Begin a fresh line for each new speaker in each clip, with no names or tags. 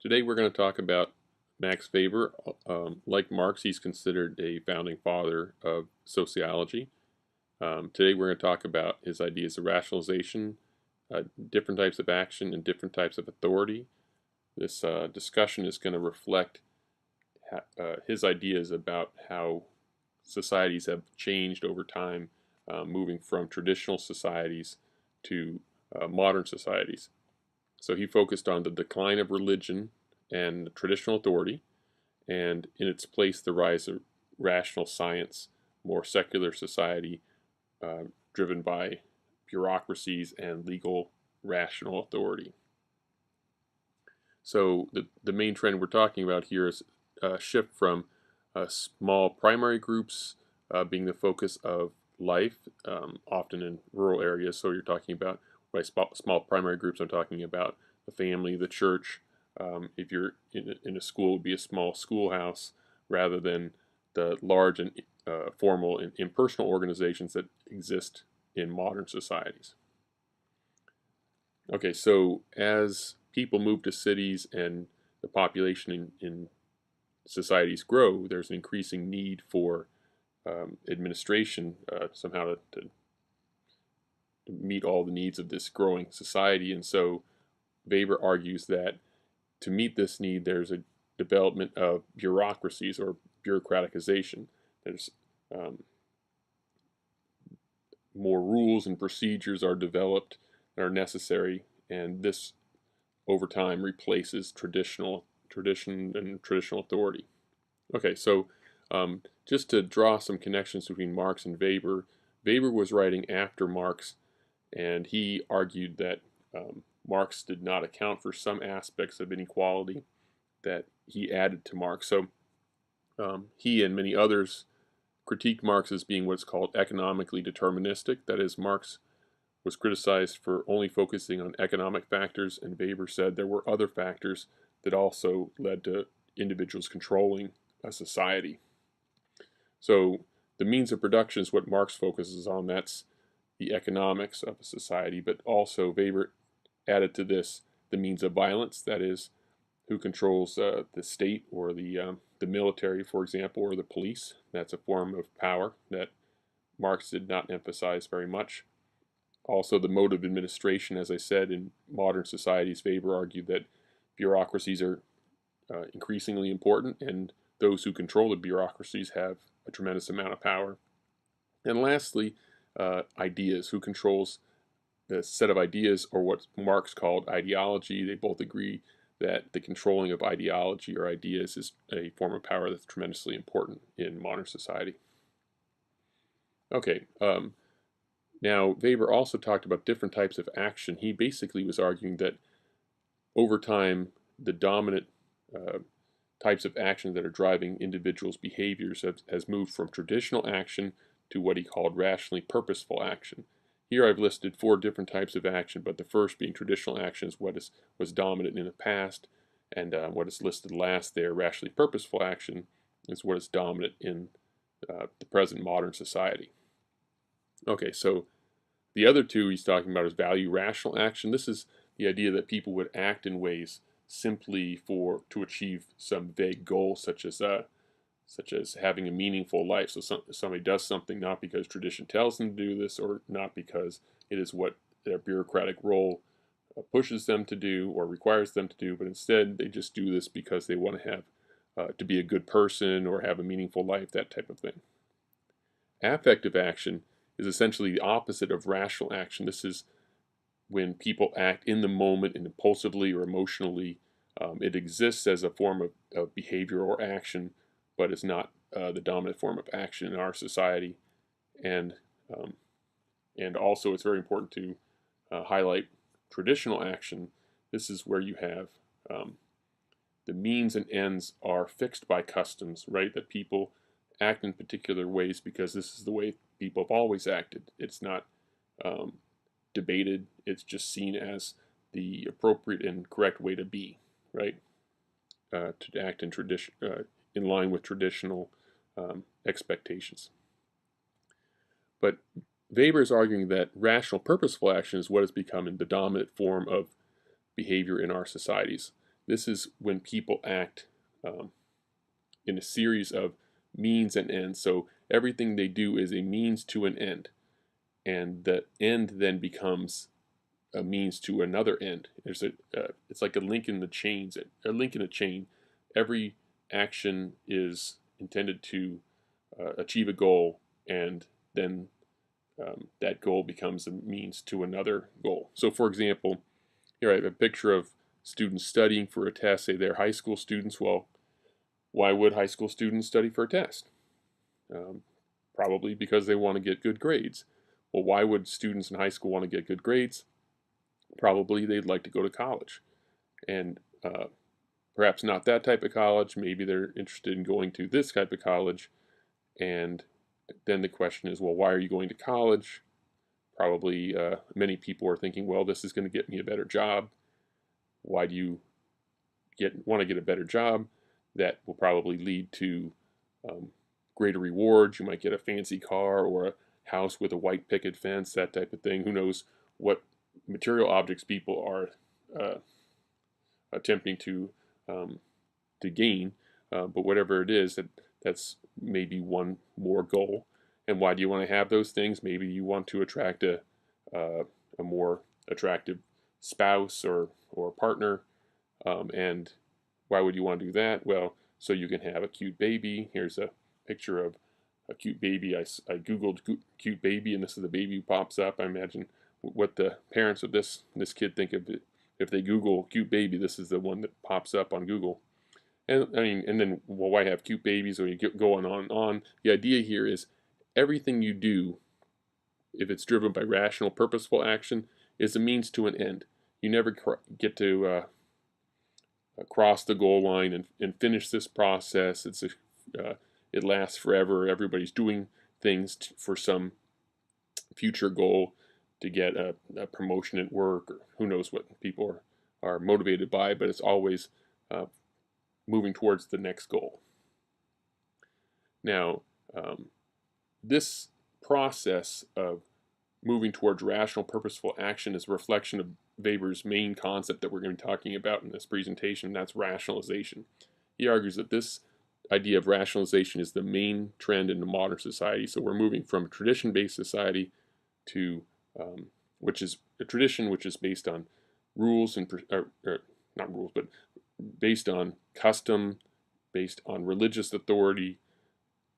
Today we're going to talk about Max Weber. Like Marx, he's considered a founding father of sociology. Today we're going to talk about his ideas of rationalization, different types of action, and different types of authority. This discussion is going to reflect his ideas about how societies have changed over time, moving from traditional societies to modern societies. So he focused on the decline of religion and traditional authority, and in its place the rise of rational science, more secular society driven by bureaucracies and legal rational authority. So the main trend we're talking about here is a shift from small primary groups being the focus of life, often in rural areas. So you're talking about, by small primary groups, I'm talking about the family, the church. If you're in a school, it would be a small schoolhouse rather than the large and formal and impersonal organizations that exist in modern societies. Okay, so as people move to cities and the population in societies grow, there's an increasing need for administration somehow to meet all the needs of this growing society. And so Weber argues that to meet this need, there's a development of bureaucracies or bureaucratization. There's more rules and procedures are developed that are necessary, and this over time replaces tradition and traditional authority. Okay, so just to draw some connections between Marx and Weber, Weber was writing after Marx, and he argued that Marx did not account for some aspects of inequality that he added to Marx. So he and many others critiqued Marx as being what's called economically deterministic. That is, Marx was criticized for only focusing on economic factors, and Weber said there were other factors that also led to individuals controlling a society. So the means of production is what Marx focuses on. That's the economics of a society, but also Weber added to this the means of violence. That is, who controls the state or the military, for example, or the police. That's a form of power that Marx did not emphasize very much. Also, the mode of administration, as I said, in modern societies, Weber argued that bureaucracies are increasingly important, and those who control the bureaucracies have a tremendous amount of power. And lastly, ideas. Who controls the set of ideas, or what Marx called ideology? They both agree that the controlling of ideology or ideas is a form of power that's tremendously important in modern society. Okay, now Weber also talked about different types of action. He basically was arguing that over time, the dominant types of action that are driving individuals' behaviors has moved from traditional action to what he called rationally purposeful action. Here I've listed 4 different types of action, but the first being traditional action is what was dominant in the past, and what is listed last there, rationally purposeful action, is what is dominant in the present modern society. Okay, so the other 2 he's talking about is value rational action. This is the idea that people would act in ways simply to achieve some vague goal, such as having a meaningful life. So somebody does something not because tradition tells them to do this, or not because it is what their bureaucratic role pushes them to do or requires them to do, but instead they just do this because they want to have to be a good person or have a meaningful life, that type of thing. Affective action is essentially the opposite of rational action. This is when people act in the moment and impulsively or emotionally. It exists as a form of behavior or action, but is not the dominant form of action in our society. And also it's very important to highlight traditional action. This is where you have the means and ends are fixed by customs, right? That people act in particular ways because this is the way people have always acted. It's not debated. It's just seen as the appropriate and correct way to be, right? To act in tradition, in line with traditional expectations. But Weber is arguing that rational, purposeful action is what has become the dominant form of behavior in our societies. This is when people act in a series of means and ends. So everything they do is a means to an end, and the end then becomes a means to another end. It's like a link in the chains, a link in a chain. Every action is intended to achieve a goal, and then that goal becomes a means to another goal. So, for example, here I have a picture of students studying for a test. Say they're high school students. Well, why would high school students study for a test? Um, Probably because they want to get good grades. Well, why would students in high school want to get good grades? Probably they'd like to go to college. And perhaps not that type of college. Maybe they're interested in going to this type of college. And then the question is, well, why are you going to college? Probably many people are thinking, well, this is going to get me a better job. Why do you want to get a better job? That will probably lead to greater rewards. You might get a fancy car or a house with a white picket fence, that type of thing. Who knows what material objects people are attempting to gain, but whatever it is, that's maybe one more goal. And why do you want to have those things? Maybe you want to attract a more attractive spouse or partner. And why would you want to do that? Well, so you can have a cute baby. Here's a picture of a cute baby. I Googled cute baby, and this is the baby who pops up. I imagine what the parents of this kid think of it. If they Google cute baby, this is the one that pops up on Google. And I mean, and then, well, why have cute babies? Or you get going on and on. The idea here is everything you do, if it's driven by rational, purposeful action, is a means to an end. You never get to cross the goal line and finish this process. It lasts forever. Everybody's doing things for some future goal, to get a promotion at work, or who knows what people are motivated by, but it's always moving towards the next goal. Now, this process of moving towards rational, purposeful action is a reflection of Weber's main concept that we're going to be talking about in this presentation, and that's rationalization. He argues that this idea of rationalization is the main trend in the modern society. So we're moving from a tradition-based society to which is a tradition which is based on rules and not rules, but based on custom, based on religious authority,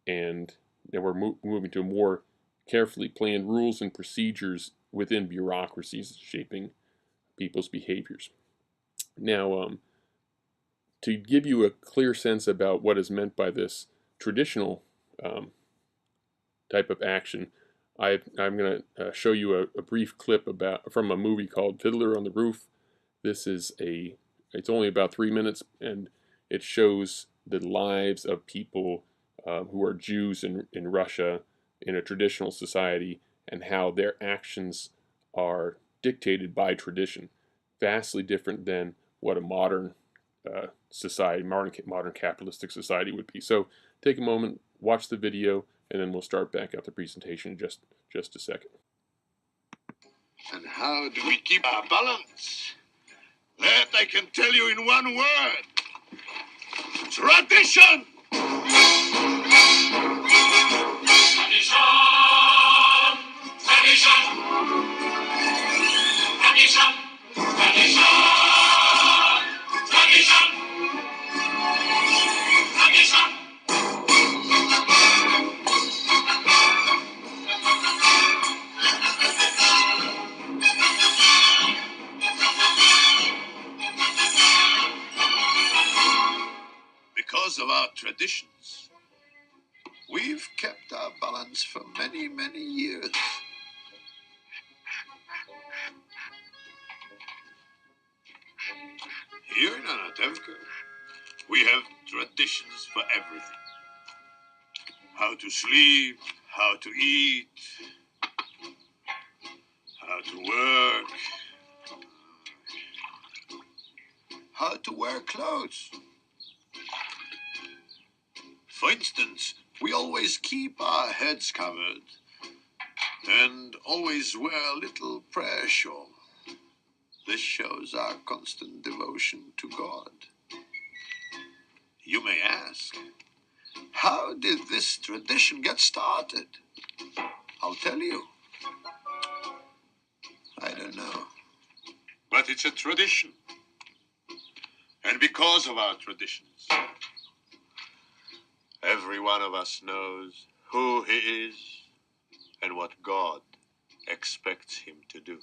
and then we're moving to more carefully planned rules and procedures within bureaucracies shaping people's behaviors. Now, to give you a clear sense about what is meant by this traditional type of action, I'm going to show you a brief clip from a movie called Fiddler on the Roof. It's only about 3 minutes, and it shows the lives of people who are Jews in Russia in a traditional society, and how their actions are dictated by tradition, vastly different than what a modern society, modern capitalistic society would be. So take a moment, watch the video, and then we'll start back up the presentation in just a second.
And how do we keep our balance? That I can tell you in one word. Tradition! Tradition! Tradition! Tradition! Tradition! Tradition! Tradition! Because of our traditions, we've kept our balance for many, many years. Here in Anatevka, we have traditions for everything. How to sleep, how to eat, how to work, how to wear clothes. For instance, we always keep our heads covered and always wear a little prayer shawl. This shows our constant devotion to God. You may ask, how did this tradition get started? I'll tell you. I don't know. But it's a tradition. And because of our traditions, every one of us knows who he is and what God expects him to do.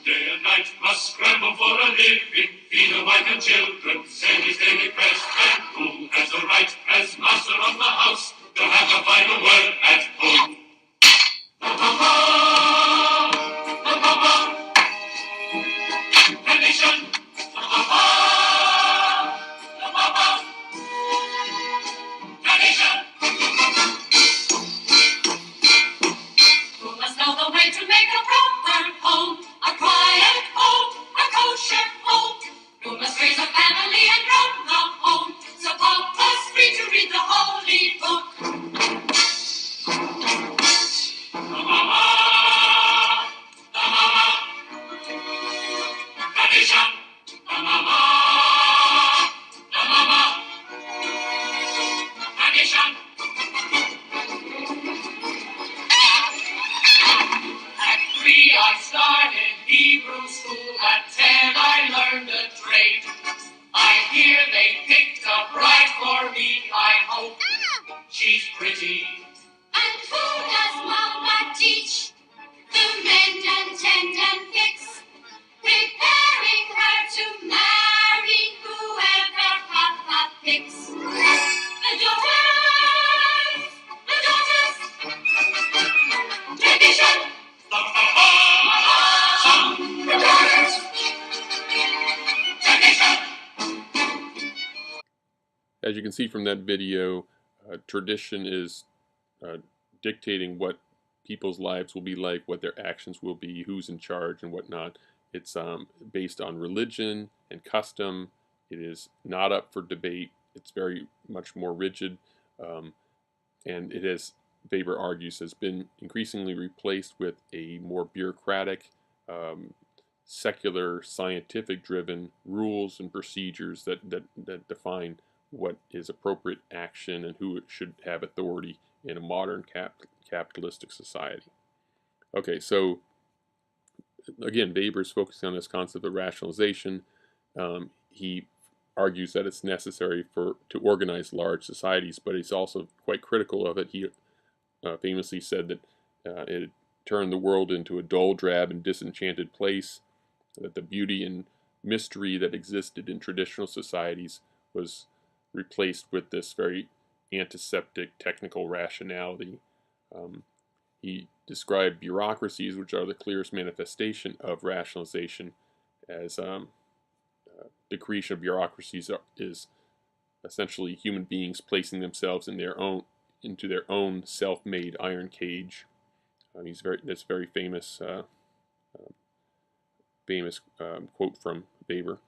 Day and night must scramble for a living, feed a wife and children, send his daily press, and who has the right, as master of the house, to have the final word at home? The papa, the papa, the nation, the papa, the papa, the nation. Who must know the way to make a proper home, a quiet home, a kosher home? Who must raise a family and run the home, so Papa's free to read the holy book? The mama, the mama, the nation, the mama, the mama, the nation. At 3 I started Hebrew school, at 10 I learned a trade. I hear they picked a bride for me, I hope she's pretty.
And who does Mama teach? To mend and tend and fix, preparing her to marry whoever Papa picks. The daughters, tradition.
The papa,
The daughters,
tradition.
As you can see from that video, tradition is dictating what people's lives will be like, what their actions will be, who's in charge, and whatnot. It's based on religion and custom. It is not up for debate. It's very much more rigid, and it has, Weber argues, has been increasingly replaced with a more bureaucratic, secular, scientific-driven rules and procedures that define what is appropriate action and who should have authority in a modern capitalistic society. Okay, so again, Weber's focusing on this concept of rationalization. He argues that it's necessary to organize large societies, but he's also quite critical of it. He famously said that it turned the world into a dull, drab, and disenchanted place, that the beauty and mystery that existed in traditional societies was replaced with this very antiseptic technical rationality. He described bureaucracies, which are the clearest manifestation of rationalization, as the creation of bureaucracies is essentially human beings placing themselves into their own self-made iron cage. That's a very famous quote from Weber.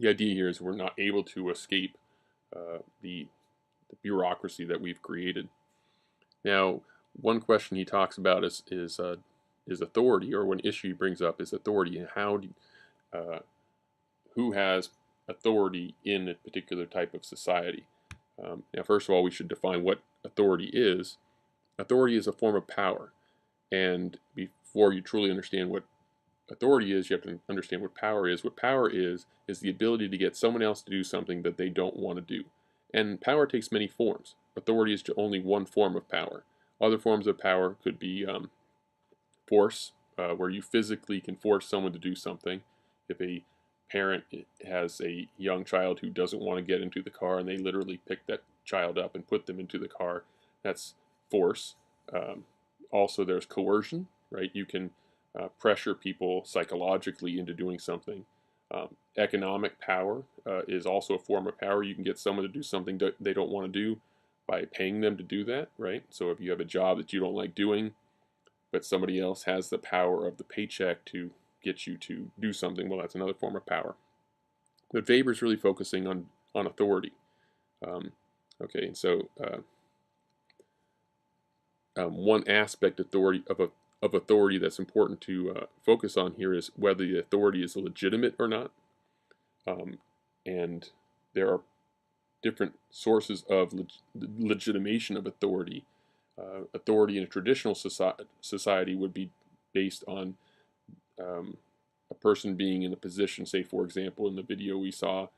The idea here is we're not able to escape the bureaucracy that we've created. Now, one question he talks about is authority, or one issue he brings up is authority, and who has authority in a particular type of society. Now, first of all, we should define what authority is. Authority is a form of power, and before you truly understand what authority is, you have to understand what power is. What power is the ability to get someone else to do something that they don't want to do. And power takes many forms. Authority is only one form of power. Other forms of power could be force, where you physically can force someone to do something. If a parent has a young child who doesn't want to get into the car and they literally pick that child up and put them into the car, that's force. Also, there's coercion, right? You can pressure people psychologically into doing something. Economic power is also a form of power. You can get someone to do something that they don't want to do by paying them to do that, right? So if you have a job that you don't like doing, but somebody else has the power of the paycheck to get you to do something, well, that's another form of power. But Weber's really focusing on authority. Okay, and so one aspect of of authority that's important to focus on here is whether the authority is legitimate or not. And there are different sources of legitimation of authority. Authority in a traditional society would be based on a person being in a position, say, for example, in the video we saw,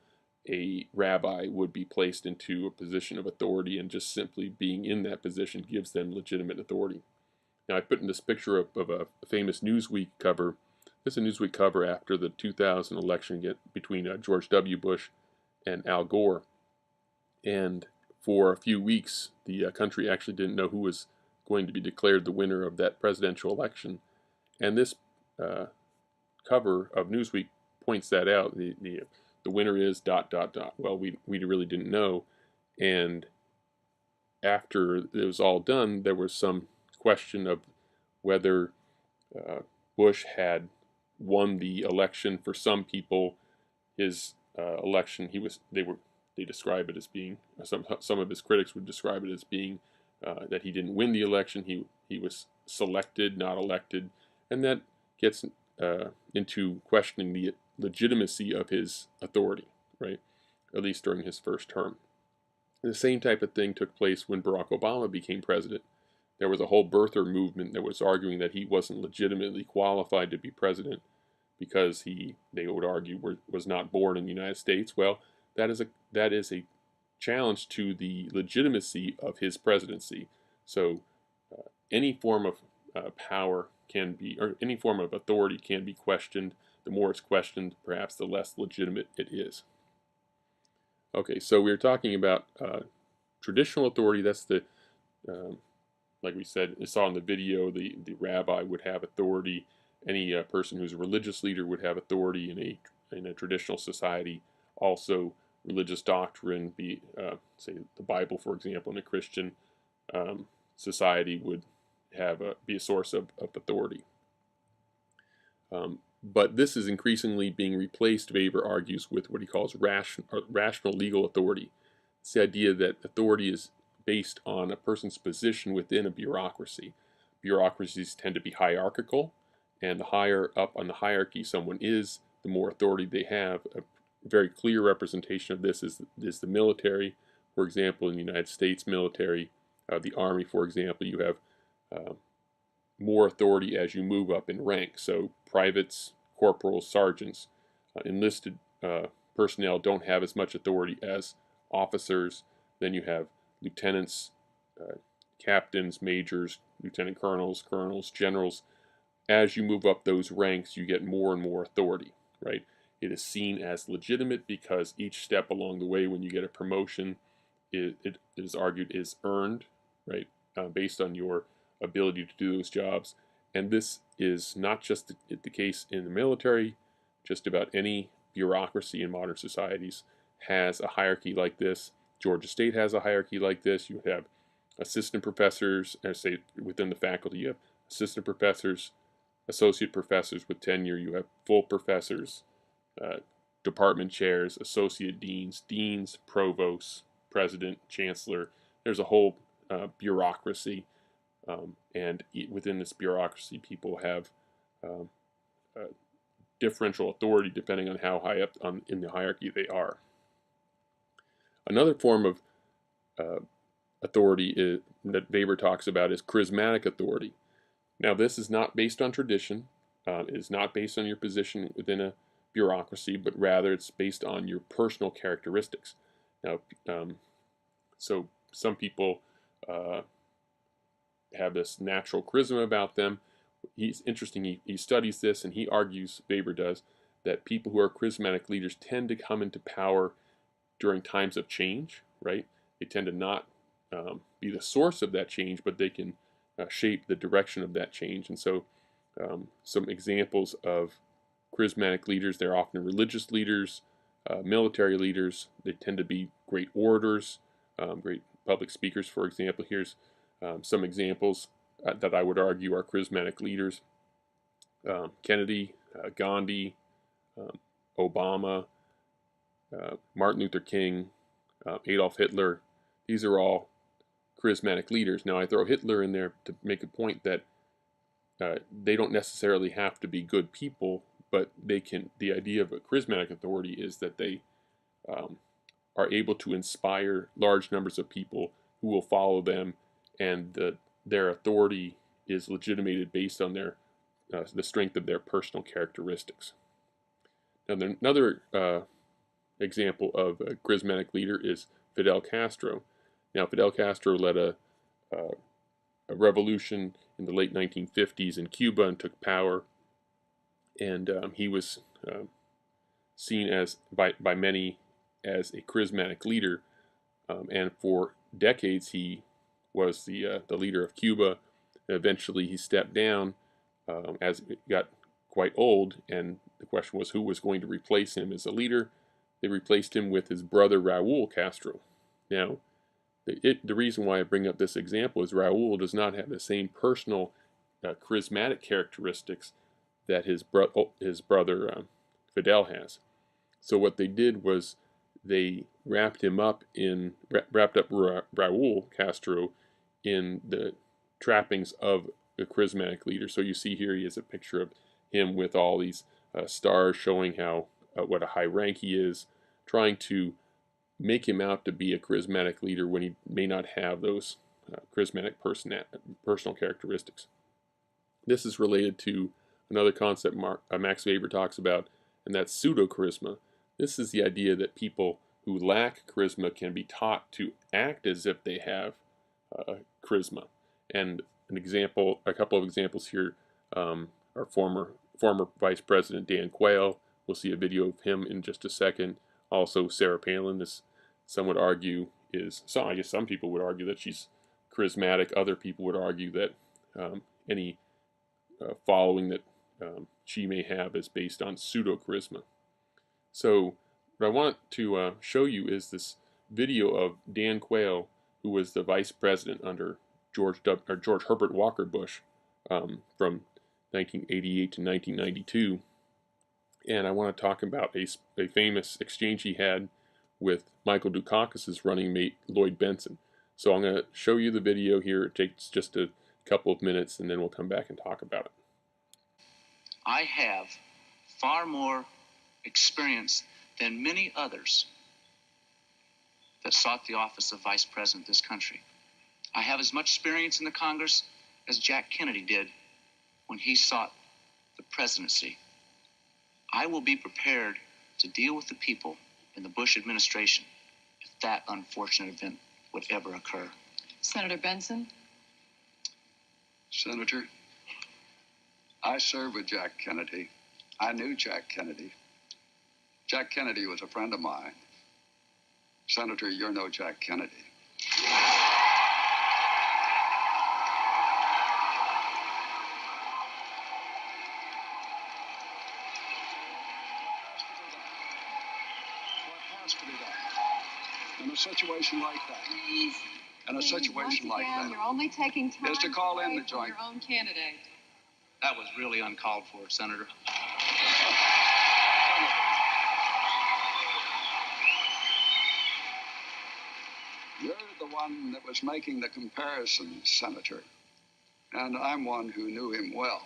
a rabbi would be placed into a position of authority, and just simply being in that position gives them legitimate authority. Now, I put in this picture of a famous Newsweek cover. This is a Newsweek cover after the 2000 election between George W. Bush and Al Gore. And for a few weeks, the country actually didn't know who was going to be declared the winner of that presidential election. And this cover of Newsweek points that out. The winner is ... Well, we really didn't know. And after it was all done, there was some question of whether Bush had won the election. For some people, his election, they describe it as being, some of his critics would describe it as being that he didn't win the election. He was selected, not elected, and that gets into questioning the legitimacy of his authority, right? At least during his first term. The same type of thing took place when Barack Obama became president. There was a whole birther movement that was arguing that he wasn't legitimately qualified to be president because they would argue, was not born in the United States. Well, that is a challenge to the legitimacy of his presidency. So any form of power can be, or any form of authority can be questioned. The more it's questioned, perhaps the less legitimate it is. Okay, so we were talking about traditional authority. That's the, like we said, we saw in the video, the rabbi would have authority. Any person who's a religious leader would have authority in a traditional society. Also, religious doctrine, say the Bible, for example, in a Christian society would be a source of authority. But this is increasingly being replaced, Weber argues, with what he calls rational legal authority. It's the idea that authority is based on a person's position within a bureaucracy. Bureaucracies tend to be hierarchical, and the higher up on the hierarchy someone is, the more authority they have. A very clear representation of this is the military. For example, in the United States military, the Army, for example, you have more authority as you move up in rank. So privates, corporals, sergeants, enlisted personnel don't have as much authority as officers. Then you have lieutenants, captains, majors, lieutenant colonels, generals. As you move up those ranks, you get more and more authority, right? It is seen as legitimate because each step along the way when you get a promotion, it is argued is earned, right, based on your ability to do those jobs. And this is not just the case in the military. Just about any bureaucracy in modern societies has a hierarchy like this. Georgia State has a hierarchy like this. You have assistant professors, and say within the faculty, you have assistant professors, associate professors with tenure. You have full professors, department chairs, associate deans, provosts, president, chancellor. There's a whole bureaucracy. And within this bureaucracy, people have differential authority depending on how high up in the hierarchy they are. Another form of authority that Weber talks about is charismatic authority. Now, this is not based on tradition. It is not based on your position within a bureaucracy, but rather it's based on your personal characteristics. Now, so some people have this natural charisma about them. He's interesting. He studies this, and he argues, Weber does, that people who are charismatic leaders tend to come into power during times of change, right? They tend to not be the source of that change, but they can shape the direction of that change. And so some examples of charismatic leaders, they're often religious leaders, military leaders. They tend to be great orators, great public speakers, for example. Here's some examples that I would argue are charismatic leaders. Kennedy, Gandhi, Obama, Martin Luther King, Adolf Hitler. These are all charismatic leaders. Now, I throw Hitler in there to make a point that they don't necessarily have to be good people, but they can. The idea of a charismatic authority is that they um, are able to inspire large numbers of people who will follow them, and their authority is legitimated based on the strength of their personal characteristics. Now, another example of a charismatic leader is Fidel Castro. Now, Fidel Castro led uh, a revolution in the late 1950s in Cuba and took power, and he was seen as by many as a charismatic leader, and for decades he was the leader of Cuba. Eventually, he stepped down as it got quite old, and the question was who was going to replace him as a leader. They replaced him with his brother Raul Castro. Now, the reason why I bring up this example is Raul does not have the same personal charismatic characteristics that his brother Fidel has. So what they did was they wrapped up Raul Castro in the trappings of a charismatic leader. So you see here he has a picture of him with all these stars showing how what a high rank he is, trying to make him out to be a charismatic leader when he may not have those charismatic personal characteristics. This is related to another concept Max Weber talks about, and that's pseudo-charisma. This is the idea that people who lack charisma can be taught to act as if they have charisma. And a couple of examples here are former Vice President Dan Quayle. We'll see a video of him in just a second. Also, Sarah Palin. Some would argue I guess some people would argue that she's charismatic. Other people would argue that any following that she may have is based on pseudo charisma. So what I want to show you is this video of Dan Quayle, who was the vice president under George Herbert Walker Bush from 1988 to 1992. And I want to talk about a famous exchange he had with Michael Dukakis' running mate Lloyd Bentsen. So I'm going to show you the video here. It takes just a couple of minutes, and then we'll come back and talk about it.
I have far more experience than many others that sought the office of vice president of this country. I have as much experience in the Congress as Jack Kennedy did when he sought the presidency. I will be prepared to deal with the people in the Bush administration if that unfortunate event would ever occur.
Senator Benson?
Senator, I served with Jack Kennedy. I knew Jack Kennedy. Jack Kennedy was a friend of mine. Senator, you're no Jack Kennedy. What has to be done in a situation like that? In a situation like that,
you're only taking time
is to call in the
from
joint.
your own candidate.
That was really uncalled for, Senator.
You're the one that was making the comparison, Senator. And I'm one who knew him well.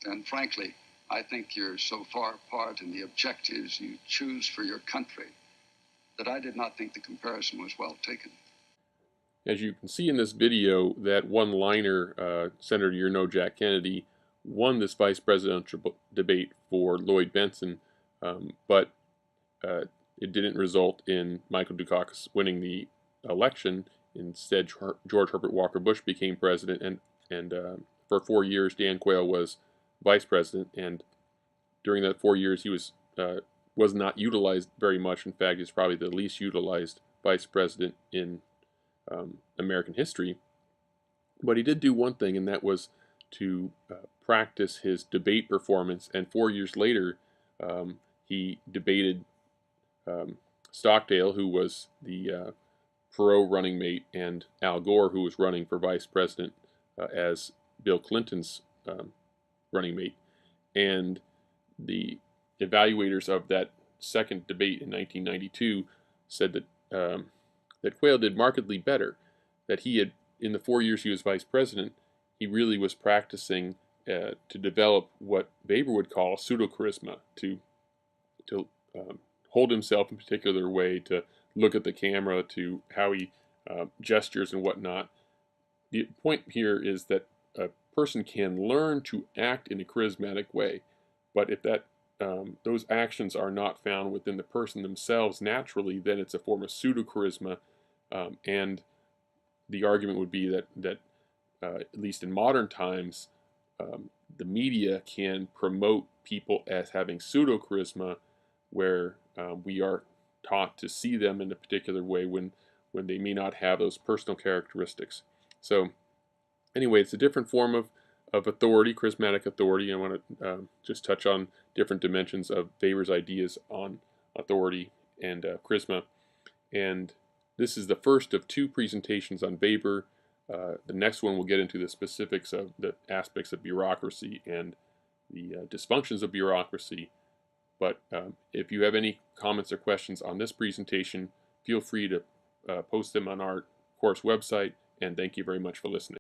And frankly, I think you're so far apart in the objectives you choose for your country that I did not think the comparison was well taken.
As you can see in this video, that one-liner, Senator, you're no Jack Kennedy, won this vice presidential debate for Lloyd Bentsen, but it didn't result in Michael Dukakis winning the election. Instead, George Herbert Walker Bush became president, and for 4 years, Dan Quayle was vice president. And during that 4 years, he was not utilized very much. In fact, he's probably the least utilized vice president in American history. But he did do one thing, and that was to practice his debate performance. And 4 years later, he debated Stockdale, who was the Perot running mate, and Al Gore, who was running for vice president as Bill Clinton's running mate. And the evaluators of that second debate in 1992 said that that Quayle did markedly better, that he had, in the 4 years he was vice president, he really was practicing to develop what Weber would call pseudo-charisma, to hold himself in a particular way, to look at the camera, to how he gestures and whatnot. The point here is that a person can learn to act in a charismatic way, but if those actions are not found within the person themselves naturally, then it's a form of pseudo-charisma, and the argument would be that at least in modern times, the media can promote people as having pseudo-charisma, where we are taught to see them in a particular way when they may not have those personal characteristics. So anyway, it's a different form of authority, charismatic authority. I want to just touch on different dimensions of Weber's ideas on authority and charisma. And this is the first of 2 presentations on Weber. The next one will get into the specifics of the aspects of bureaucracy and the dysfunctions of bureaucracy. But if you have any comments or questions on this presentation, feel free to post them on our course website, and thank you very much for listening.